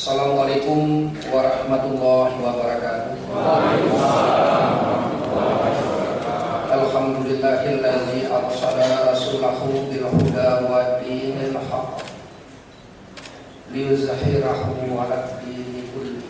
Assalamualaikum warahmatullahi wabarakatuh. Alhamdulillahilladzi arsala rasulahu bil huda wa dinil haqq liyuzhirahu 'alad dini kulli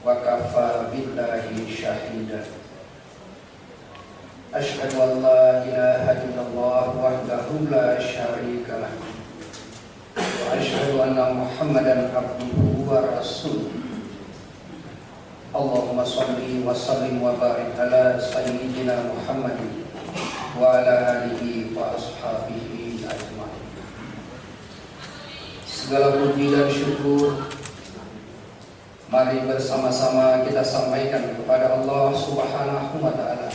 wa kafa billahi shahida. Asyhadu an la ilaha illallah wahdahu la syarika lah wa asyhadu anna Muhammadan abduhu wa rasuluh. Allahumma shalli wa sallim wa barik ala sayyidina Muhammadin wa ala alihi wa ashabihi ajma'in. Segala puji dan syukur mari bersama-sama kita sampaikan kepada Allah Subhanahu wa taala,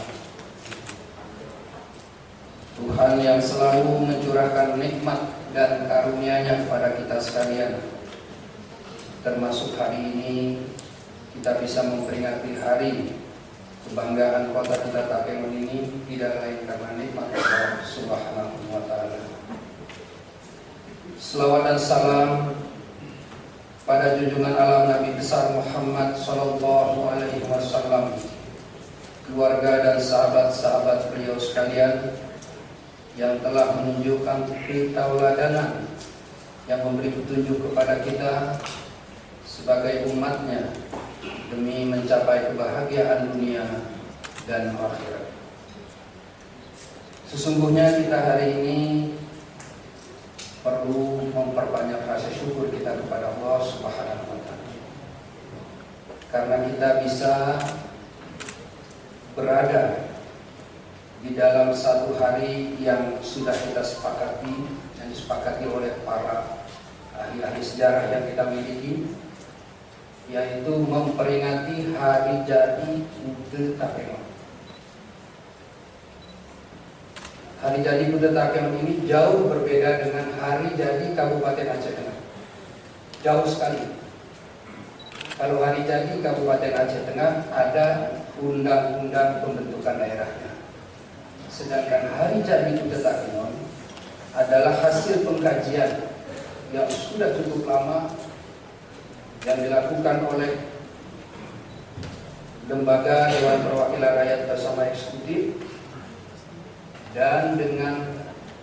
Tuhan yang selalu mencurahkan nikmat dan karunia-Nya kepada kita sekalian. Termasuk hari ini kita bisa memperingati hari kebanggaan kota kita Takengon ini tidak lain karena nikmat Allah Subhanahu wa taala. Selawat dan salam pada junjungan alam Nabi besar Muhammad sallallahu alaihi wasallam, keluarga dan sahabat-sahabat beliau sekalian yang telah menunjukkan ketauladanan, yang memberi petunjuk kepada kita sebagai umatnya demi mencapai kebahagiaan dunia dan akhirat. Sesungguhnya kita hari ini perlu memperbanyak rasa syukur kita kepada Allah Subhanahu wa taala, karena kita bisa berada di dalam satu hari yang sudah kita sepakati, yang disepakati oleh para ahli-ahli sejarah yang kita miliki, yaitu memperingati hari jadi UUD Takengon. Hari jadi UUD Takengon ini jauh berbeda dengan hari jadi Kabupaten Aceh Tengah. Jauh sekali. Kalau hari jadi Kabupaten Aceh Tengah ada undang-undang pembentukan daerahnya. Sedangkan hari jadi UUD Takengon adalah hasil pengkajian yang sudah cukup lama yang dilakukan oleh Lembaga Dewan Perwakilan Rakyat bersama eksekutif, dan dengan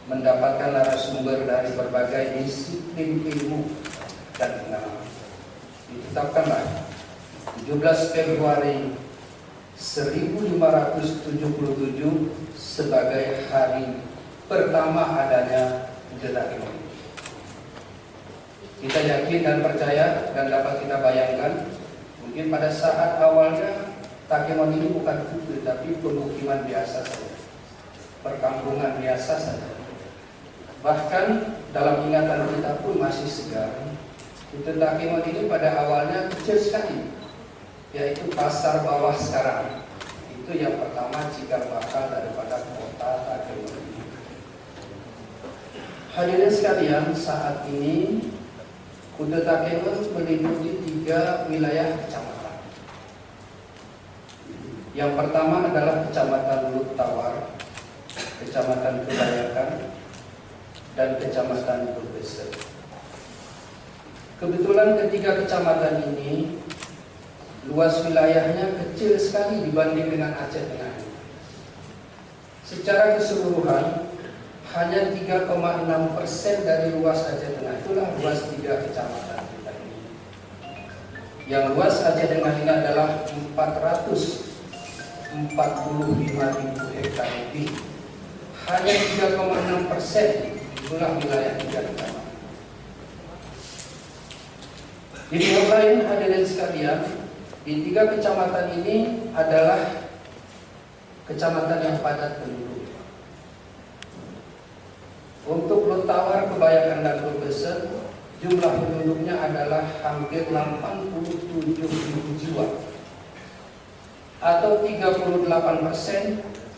mendapatkan narasumber dari berbagai disiplin ilmu dan pengalaman. Ditetapkanlah 17 Februari 1577 sebagai hari pertama adanya UUD Takengon. Kita yakin dan percaya dan dapat kita bayangkan, mungkin pada saat awalnya Takengon ini bukan UUD tapi pemukiman biasa saja, perkampungan biasa saja. Bahkan dalam ingatan kita pun masih segar, UUD Takengon ini pada awalnya kecil sekali, yaitu pasar bawah sekarang. Itu yang pertama cikal bakal daripada kota Takengon ini. Hadirin sekalian, saat ini UUD Takengon meliputi 3 wilayah kecamatan. Yang pertama adalah Kecamatan Lut Tawar, Kecamatan Kebayakan, dan Kecamatan Berbesar. Kebetulan ketiga kecamatan ini luas wilayahnya kecil sekali dibanding dengan Aceh Tengah. Secara keseluruhan hanya 3,6% dari luas Aceh Tengah. Itulah luas 3 kecamatan kita ini. Yang luas Aceh Tengah ini adalah 445.000 hektar lebih. Hanya 3,6% itulah wilayah 3 kecamatan. Di pihak lain, hadirin sekalian, di 3 kecamatan ini adalah kecamatan yang padat penduduk. Untuk Lut Tawar, Kebayakan, dan Berbesar, jumlah penduduknya adalah hampir 87.000 jiwa, atau 38%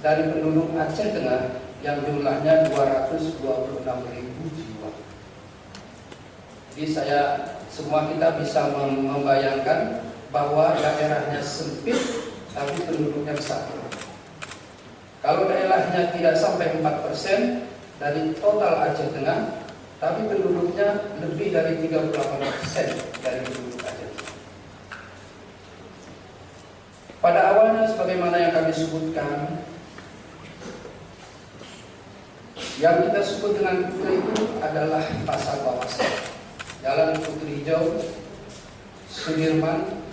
dari penduduk Aceh Tengah yang jumlahnya 226.000 jiwa. Jadi semua kita bisa membayangkan bahwa daerahnya sempit tapi penduduknya besar. Kalau daerahnya tidak sampai 4% dari total Aceh Tengah, tapi penduduknya lebih dari 38% dari penduduk Aceh. Pada awalnya sebagaimana yang kami sebutkan, yang kita sebut dengan Kuta itu adalah pasar bawaslu, Jalan Putri Hijau, Sudirman,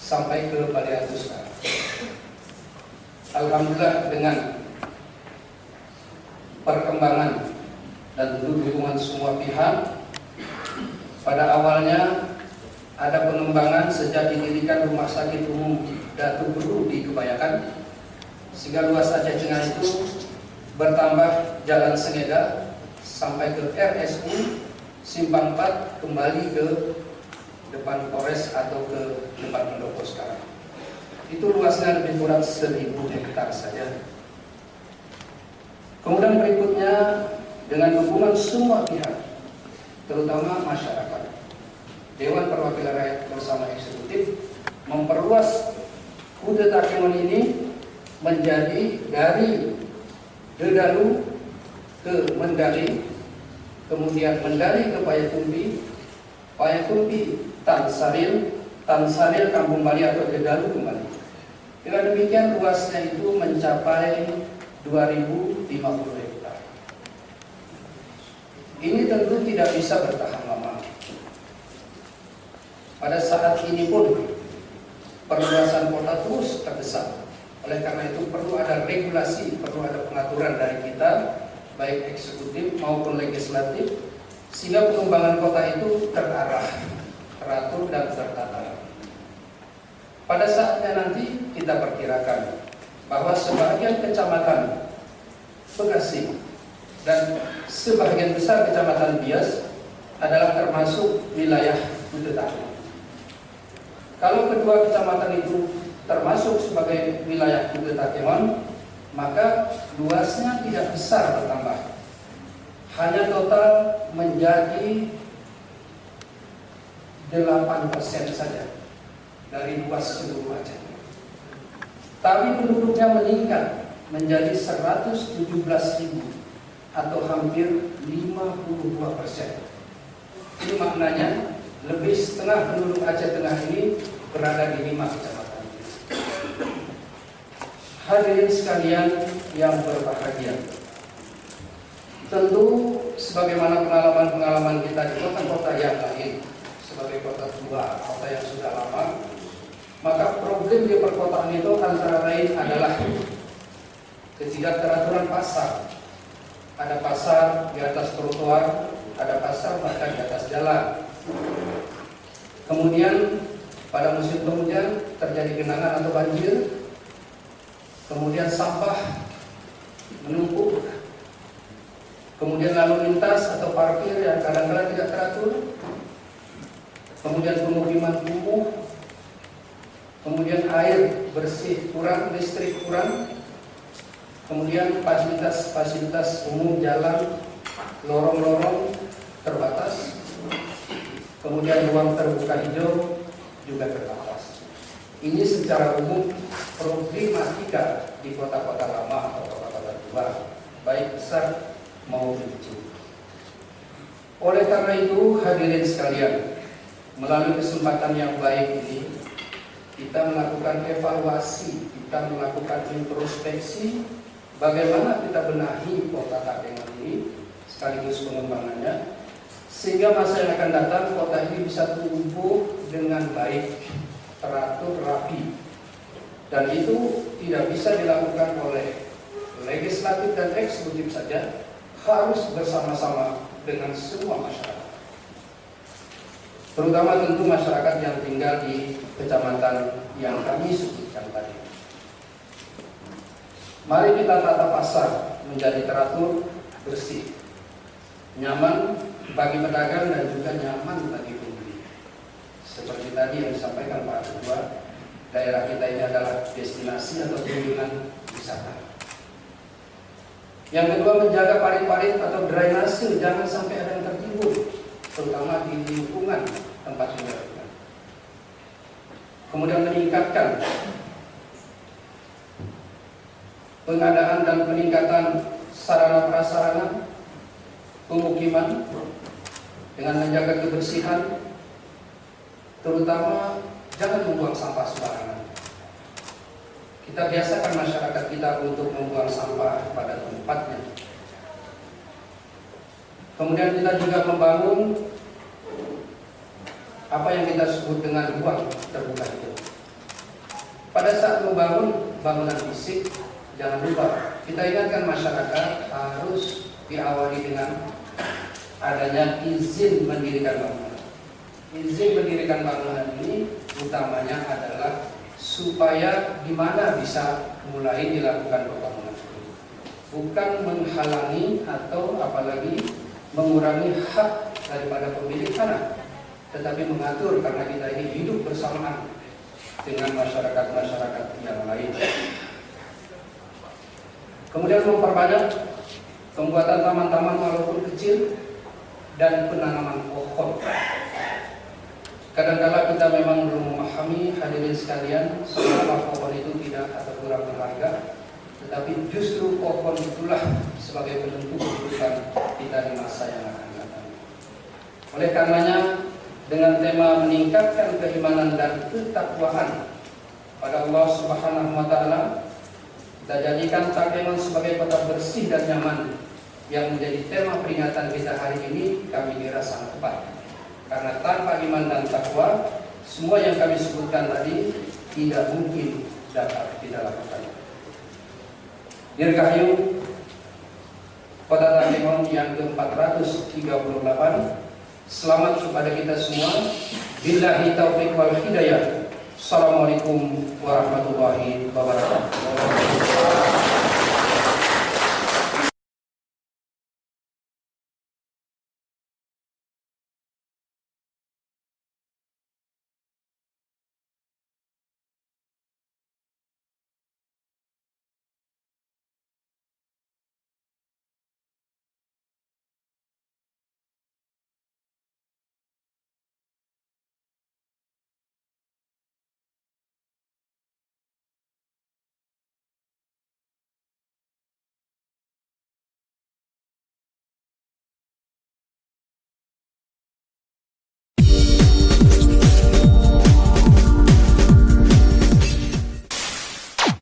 sampai ke Baliatus. Alhamdulillah dengan perkembangan dan dukungan semua pihak, pada awalnya ada pengembangan sejak didirikan Rumah Sakit Umum Datuk Guru di Kebayakan, sehingga luas Aceh Tengah itu bertambah Jalan Sengeda sampai ke RSU Simpang 4, kembali ke depan Polres atau ke depan pendopo sekarang. Itu luasnya lebih kurang 1000 hektar saja. Kemudian berikutnya dengan dukungan semua pihak, terutama masyarakat, Dewan Perwakilan Rakyat bersama eksekutif memperluas Kuta Takengon ini menjadi dari Dedalu ke Mendali, kemudian Mendali ke Payakumbi, Payakumbi Tansaril, Tansaril Kampung Bali atau Dedalu kembali. Dengan demikian luasnya itu mencapai 2050 hektar. Ini tentu tidak bisa bertahan lama. Pada saat ini pun perluasan kota terus terdesak. Oleh karena itu perlu ada regulasi, perlu ada pengaturan dari kita, baik eksekutif maupun legislatif, sehingga pengembangan kota itu terarah, teratur dan tertata. Pada saatnya nanti kita perkirakan bahwa sebagian kecamatan Bekasi dan sebagian besar kecamatan Bias adalah termasuk wilayah Kuta Takengon. Kalau kedua kecamatan itu termasuk sebagai wilayah Kuta Takengon, maka luasnya tidak besar bertambah. Hanya total menjadi 8% saja dari luas seluruh Aceh. Tapi penduduknya meningkat menjadi 117.000 atau hampir 52%. Ini maknanya lebih setengah penduduk Aceh Tengah ini berada di 5 kecamatan. Hadirin sekalian yang berbahagia, tentu sebagaimana pengalaman-pengalaman kita di kota-kota yang lain, sebagai kota tua, kota yang sudah lama, maka problem di perkotaan itu antara lain adalah ketidakteraturan pasar. Ada pasar di atas trotoar, ada pasar bahkan di atas jalan. Kemudian pada musim penghujan terjadi genangan atau banjir. Kemudian sampah menumpuk. Kemudian lalu lintas atau parkir yang kadang-kadang tidak teratur. Kemudian pemukiman kumuh. Kemudian air bersih kurang, listrik kurang. Kemudian fasilitas umum, jalan, lorong-lorong terbatas. Kemudian ruang terbuka hijau juga terbatas. Ini secara umum problematika di kota-kota lama atau kota-kota tua, baik besar maupun kecil. Oleh karena itu, hadirin sekalian, melalui kesempatan yang baik ini, kita melakukan evaluasi, kita melakukan introspeksi, bagaimana kita benahi kota Takengon ini, sekaligus pengembangannya, sehingga masa yang akan datang kota ini bisa tumbuh dengan baik, teratur, rapi. Dan itu tidak bisa dilakukan oleh legislatif dan eksekutif saja, harus bersama-sama dengan semua masyarakat. Terutama tentu masyarakat yang tinggal di kecamatan yang kami sebutkan tadi. Mari kita tata pasar menjadi teratur, bersih, nyaman bagi pedagang dan juga nyaman bagi pembeli. Seperti tadi yang disampaikan Pak Ketua, daerah kita ini adalah destinasi atau kunjungan wisata. Yang kedua, menjaga parit-parit atau drainase, jangan sampai ada yang tertimbun, terutama di lingkungan tempat tinggal kita. Kemudian meningkatkan pengadaan dan peningkatan sarana prasarana pemukiman dengan menjaga kebersihan, terutama jangan membuang sampah sembarangan. Kita biasakan masyarakat kita untuk membuang sampah pada tempatnya. Kemudian kita juga membangun apa yang kita sebut dengan ruang terbuka itu. Pada saat membangun bangunan fisik, jangan lupa kita ingatkan masyarakat harus diawali dengan adanya izin mendirikan bangunan. Izin mendirikan bangunan ini utamanya adalah supaya di mana bisa mulai dilakukan pembangunan ini, bukan menghalangi atau apalagi mengurangi hak daripada pemilik tanah, tetapi mengatur karena kita ini hidup bersamaan dengan masyarakat-masyarakat yang lain. Kemudian memperbanyak pembuatan taman-taman walaupun kecil dan penanaman pohon. Kadang-kala kita memang belum memahami, hadirin sekalian, seolah pohon itu tidak atau kurang berharga, tetapi justru pohon itulah sebagai penentu kehidupan kita di masa yang akan datang. Oleh karenanya, dengan tema meningkatkan keimanan dan ketakwaan pada Allah Subhanahu wa Ta'ala, kita jadikan Takengon sebagai kota bersih dan nyaman yang menjadi tema peringatan kita hari ini. Kami kira sangat tepat. Karena tanpa iman dan takwa, semua yang kami sebutkan tadi tidak mungkin dapat kita lakukan. Dirgahayu Kota Takengon yang ke-438. Selamat kepada kita semua. Billahi taufiq wal hidayah. Assalamualaikum warahmatullahi wabarakatuh.